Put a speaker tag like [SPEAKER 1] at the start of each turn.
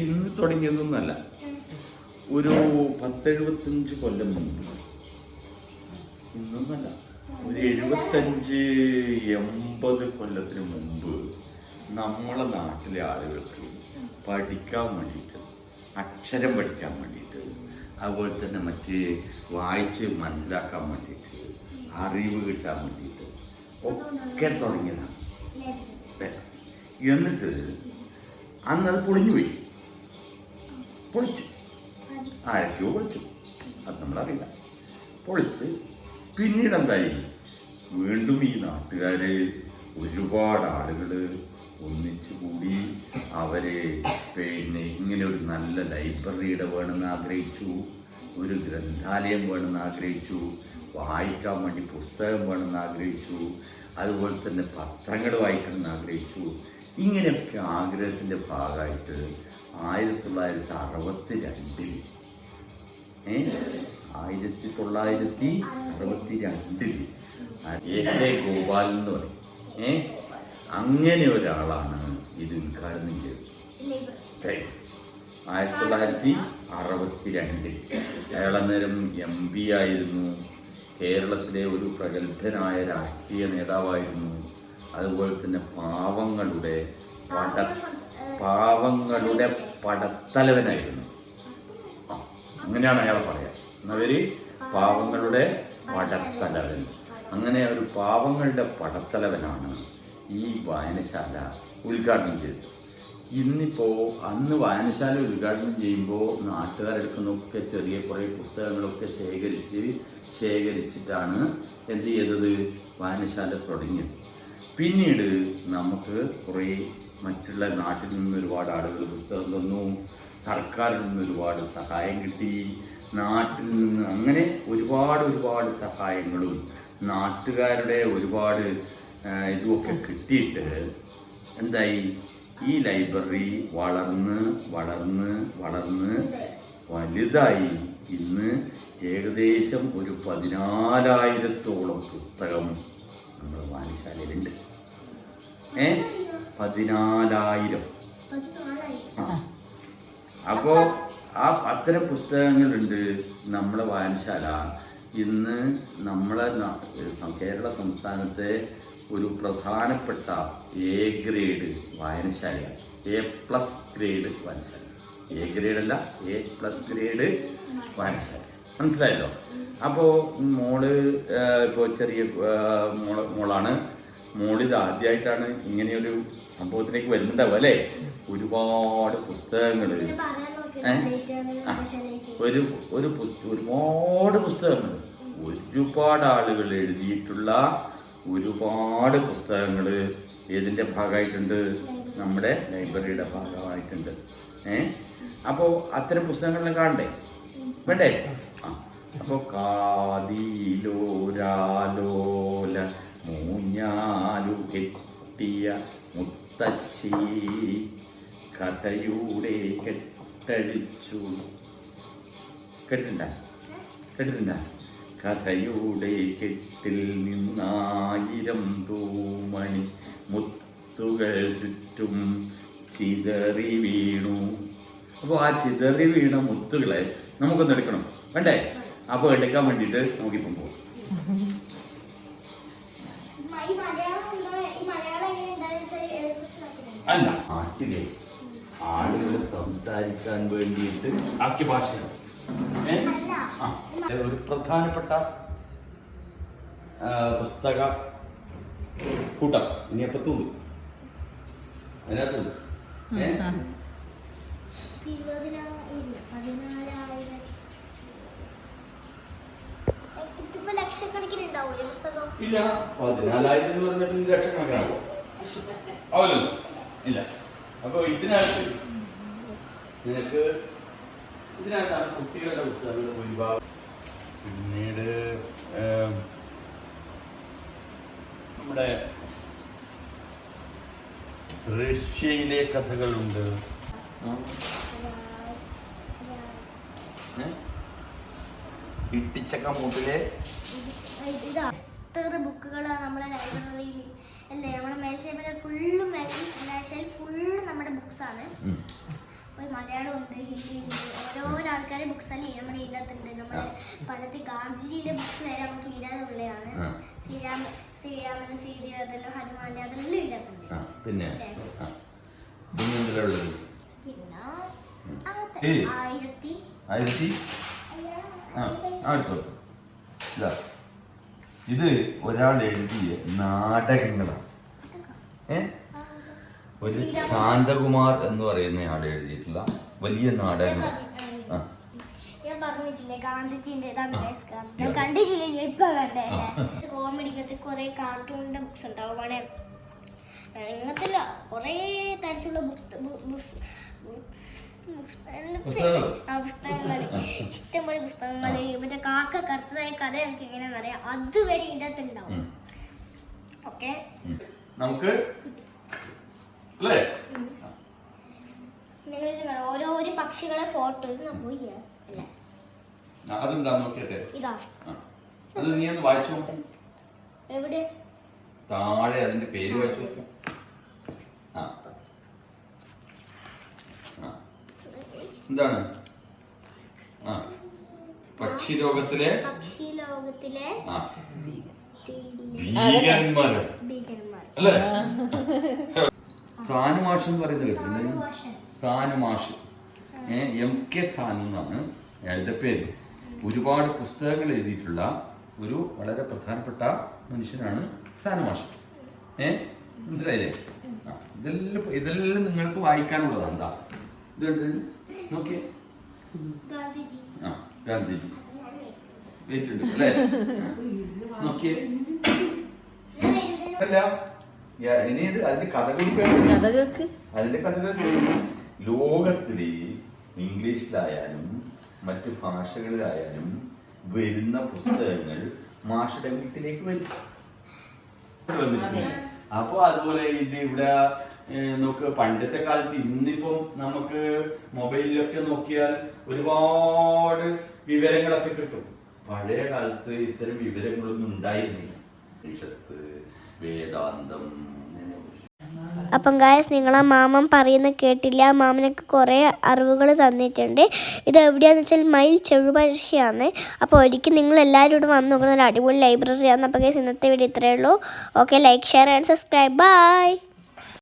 [SPEAKER 1] ഇന്ന് തുടങ്ങിയതൊന്നുമല്ല. ഒരു 10-75 കൊല്ലം മുമ്പ്, ഇന്നൊന്നല്ല, ഒരു 75-80 കൊല്ലത്തിന് മുമ്പ് നമ്മളെ നാട്ടിലെ ആളുകൾക്ക് പഠിക്കാൻ വേണ്ടിയിട്ട്, അക്ഷരം പഠിക്കാൻ വേണ്ടിയിട്ട്, അതുപോലെ തന്നെ മറ്റ് വായിച്ച് മനസ്സിലാക്കാൻ വേണ്ടിയിട്ട്, അറിവ് കിട്ടാൻ വേണ്ടിയിട്ട് ഒക്കെ തുടങ്ങിയതാണ്. എന്നിട്ട് അന്നത് പൊളിഞ്ഞുപോയി, പൊളിച്ചു, ആരൊക്കെയോ പൊളിച്ചു, അത് നമ്മളറിയില്ല. പൊളിച്ച് പിന്നീട് എന്തായി, വീണ്ടും ഈ നാട്ടുകാര് ഒരുപാട് ആളുകൾ ഒന്നിച്ചു കൂടി അവര് പിന്നെ ഇങ്ങനെ ഒരു നല്ല ലൈബ്രറിയുടെ വേണമെന്ന് ആഗ്രഹിച്ചു, ഒരു ഗ്രന്ഥാലയം വേണമെന്ന് ആഗ്രഹിച്ചു, വായിക്കാൻ വേണ്ടി പുസ്തകം വേണമെന്ന് ആഗ്രഹിച്ചു, അതുപോലെ തന്നെ പത്രങ്ങൾ വായിക്കണമെന്ന് ആഗ്രഹിച്ചു. ഇങ്ങനെയൊക്കെ ആഗ്രഹത്തിൻ്റെ ഭാഗമായിട്ട് 1962 1962 ഗോപാൽ എന്ന് പറയും. അങ്ങനെ ഒരാളാണ് ഇത് ഉദ്ഘാടനം ചെയ്തത്. 1962 അയാൾ അന്നേരം MP ആയിരുന്നു, കേരളത്തിലെ ഒരു പ്രഗത്ഭനായ രാഷ്ട്രീയ നേതാവായിരുന്നു, അതുപോലെ തന്നെ പാവങ്ങളുടെ പടത്തലവനായിരുന്നു. അങ്ങനെയാണ് അയാൾ പറയാം. എന്നവര് പാവങ്ങളുടെ പടത്തലവൻ. അങ്ങനെ ഒരു പാവങ്ങളുടെ പടത്തലവനാണ് ഈ വായനശാല ഉദ്ഘാടനം ചെയ്തത്. ഇന്നിപ്പോൾ അന്ന് വായനശാല ഉദ്ഘാടനം ചെയ്യുമ്പോൾ നാട്ടുകാരെടുക്കുന്നൊക്കെ ചെറിയ കുറേ പുസ്തകങ്ങളൊക്കെ ശേഖരിച്ചിട്ടാണ് എന്ത് ചെയ്തത്, വായനശാല തുടങ്ങിയത്. പിന്നീട് നമുക്ക് കുറേ മറ്റുള്ള നാട്ടിൽ നിന്ന് ഒരുപാട് ആളുകൾ പുസ്തകം തന്നു, സർക്കാരിൽ നിന്ന് ഒരുപാട് സഹായം കിട്ടി, നാട്ടിൽ നിന്ന് അങ്ങനെ ഒരുപാട് സഹായങ്ങളും നാട്ടുകാരുടെ ഒരുപാട് ഇതുമൊക്കെ കിട്ടിയിട്ട് എന്തായി, ഈ ലൈബ്രറി വളർന്ന് വലുതായി ഇന്ന് ഏകദേശം ഒരു 14,000-ഓളം പുസ്തകം നമ്മുടെ വായനശാലയിലുണ്ട്. 14,000. അപ്പോൾ അത്തരം പുസ്തകങ്ങളുണ്ട് നമ്മുടെ വായനശാല. ഇന്ന് നമ്മളെ കേരള സംസ്ഥാനത്തെ ഒരു പ്രധാനപ്പെട്ട A ഗ്രേഡ് വായനശാലയാണ്. A+ ഗ്രേഡ് വായനശാല. A ഗ്രേഡല്ല, A+ ഗ്രേഡ് വായനശാല. മനസ്സിലായല്ലോ? അപ്പോൾ മോള് ഇപ്പോൾ ചെറിയ മോളാണ്. മോളിത് ആദ്യമായിട്ടാണ് ഇങ്ങനെയൊരു സംഭവത്തിലേക്ക് വരുന്നുണ്ടാവും അല്ലേ? ഒരുപാട് പുസ്തകങ്ങൾ, ഒരുപാട് പുസ്തകങ്ങൾ, ഒരുപാട് ആളുകൾ എഴുതിയിട്ടുള്ള ഒരുപാട് പുസ്തകങ്ങൾ ഏതിൻ്റെ ഭാഗമായിട്ടുണ്ട്, നമ്മുടെ ലൈബ്രറിയുടെ ഭാഗമായിട്ടുണ്ട്. അപ്പോൾ അത്തരം പുസ്തകങ്ങളെല്ലാം കാണണ്ടേ, വേണ്ടേ? അപ്പോൾ കാതിലോരാലോല മൂഞ്ഞാലു കെട്ടിയ മുത്തശ്ശി കഥയുടെ കെട്ടഴിച്ചു. കേട്ടിട്ടുണ്ട? കഥയുടെ കെട്ടിൽ നിന്നായിരം തൂമണി മുത്തുകൾ ചുറ്റും ചിതറി വീണു. അപ്പോൾ ആ ചിതറി വീണ മുത്തുകളെ നമുക്കൊന്ന് എടുക്കണം, വേണ്ടേ? അപ്പോൾ എടുക്കാൻ വേണ്ടിയിട്ട് നമുക്കിപ്പം പോകും. അല്ല, നാട്ടിലെ ആളുകൾ സംസാരിക്കാൻ വേണ്ടിയിട്ട് ആക്കിയ ഭാഷ ഒരു പ്രധാനപ്പെട്ട പുസ്തക കൂട്ടം ഇനി എപ്പത്തുള്ളൂ അതിനകത്തുള്ളൂ. ഇല്ല, 14,000 എന്ന് പറഞ്ഞിട്ട് ലക്ഷക്കണക്കിനാകുമോ? ആവില്ലല്ലോ, ഇല്ല. അപ്പൊ ഇതിനകത്താണ് കുട്ടികളുടെ പുസ്തകങ്ങൾ ഭൂരിഭാഗം. പിന്നീട് നമ്മുടെ റഷ്യയിലെ കഥകളുണ്ട്. ഇട്ടിച്ചക്കമൂട്ടിലെ
[SPEAKER 2] ബുക്കുകളാണ് നമ്മുടെ ലൈബ്രറിയിൽ അല്ലേ? നമ്മുടെ മേശയിൽ ഫുള്ള് നമ്മുടെ ബുക്സ് ആണ്. മലയാളം ഹിന്ദി ഓരോരോ ആൾക്കാരെ ബുക്സ് അല്ലേ നമ്മുടെ ഇതിനകത്തുണ്ട്. നമ്മുടെ പണ്ടത്തെ ഗാന്ധിജിയുടെ ബുക്സ് വരെ നമുക്ക് ഇതിനകത്തുള്ളതാണ്. ശ്രീരാമനും സീത അതെല്ലാം ഹനുമാന്റെ അതെല്ലാം ഇതിനകത്തുണ്ട്.
[SPEAKER 1] പിന്നെ
[SPEAKER 2] പിന്നെ അങ്ങനത്തെ
[SPEAKER 1] 1000 ഇത് ഒരാൾ എഴുതിയ നാടകങ്ങളാണ്. ഒരു ശാന്തകുമാർ എന്ന് പറയുന്ന ആൾ എഴുതിയിട്ടുള്ള വലിയ നാടകങ്ങൾ.
[SPEAKER 2] ഞാൻ പറഞ്ഞിട്ടില്ലേ ഗാന്ധിജിന്റെ കണ്ടിട്ടില്ലേ? ഇപ്പൊ കണ്ടേ കോമഡിക്കത്തെ കുറെ കാർട്ടൂണിന്റെ ബുക്സ് ഉണ്ടാവും. അവിടെ അങ്ങനത്തെ കുറെ തരത്തിലുള്ള പുസ്തകങ്ങള് ഇഷ്ടംപോലെ പുസ്തകങ്ങള്. മറ്റേ കാക്ക കറുത്തതായ കഥ എനിക്ക് എങ്ങനെയാണെന്ന് അറിയാം. അതുവരെ ഇതിന്റെ അകത്ത് ഉണ്ടാവും. ഓക്കെ
[SPEAKER 1] നമുക്ക്
[SPEAKER 2] നിങ്ങൾ ഓരോരോ പക്ഷികളെ ഫോട്ടോ പോയി അല്ലേ?
[SPEAKER 1] അതെന്താ നോക്കിട്ടെ.
[SPEAKER 2] ഇതാ
[SPEAKER 1] അത് നീ ഒന്ന് വായിച്ചു നോക്ക്.
[SPEAKER 2] എവിടെ?
[SPEAKER 1] താഴെ അതിന്റെ പേര് വായിച്ചു നോക്ക്. എന്താണ്? പക്ഷിലോകത്തിലെ ഭീകരന്മാര് അല്ലേ? സാനു മാഷ് എന്ന് പറയുന്നത് കേട്ടിട്ടുണ്ട്. സാനു മാഷ് MK സാനു എന്നാണ് അയാളുടെ പേര്. ഒരുപാട് പുസ്തകങ്ങൾ എഴുതിയിട്ടുള്ള ഒരു വളരെ പ്രധാനപ്പെട്ട മനുഷ്യനാണ് സാനു മാഷ്. മനസ്സിലായില്ലേ? ഇതെല്ലാം നിങ്ങൾക്ക് വായിക്കാനുള്ളതാണ്. എന്താ ഇത് നോക്കിയേ. ഗാന്ധിജി വെയിറ്റുണ്ട് അല്ലേ? നോക്കിയേ. അല്ല ഇനി ഇത് അതിന്റെ അതിന്റെ കഥകൾ ലോകത്തിലെ ഇംഗ്ലീഷിലായാലും മറ്റു ഭാഷകളിലായാലും വരുന്ന പുസ്തകങ്ങൾ മാഷയുടെ വീട്ടിലേക്ക് വരും. അപ്പൊ അതുപോലെ ഇത് ഇവിടെ നോക്ക്, പണ്ടത്തെ കാലത്ത് ഇന്നിപ്പം നമുക്ക് മൊബൈലിലൊക്കെ നോക്കിയാൽ ഒരുപാട് വിവരങ്ങളൊക്കെ കിട്ടും. പഴയ കാലത്ത് ഇത്തരം വിവരങ്ങളൊന്നും ഉണ്ടായിരുന്നില്ല. വേദാന്തം.
[SPEAKER 2] അപ്പം ഗായ്സ്, നിങ്ങൾ ആ മാമൻ പറയുന്നത് കേട്ടില്ല. ആ മാമനൊക്കെ കുറേ അറിവുകൾ തന്നിട്ടുണ്ട്. ഇത് എവിടെയാണെന്ന് വെച്ചാൽ മയിൽ ചെറുപഴശ്ശിയാണ്. അപ്പോൾ ഒരിക്കൽ നിങ്ങൾ എല്ലാവരും ഇവിടെ വന്ന് നോക്കുന്ന ഒരു അടിപൊളി ലൈബ്രറിയാണ്. അപ്പോൾ ഗായ്സ്, ഇന്നത്തെ വീഡിയോ ഇത്രയേ ഉള്ളൂ. Okay, like, share and subscribe. By.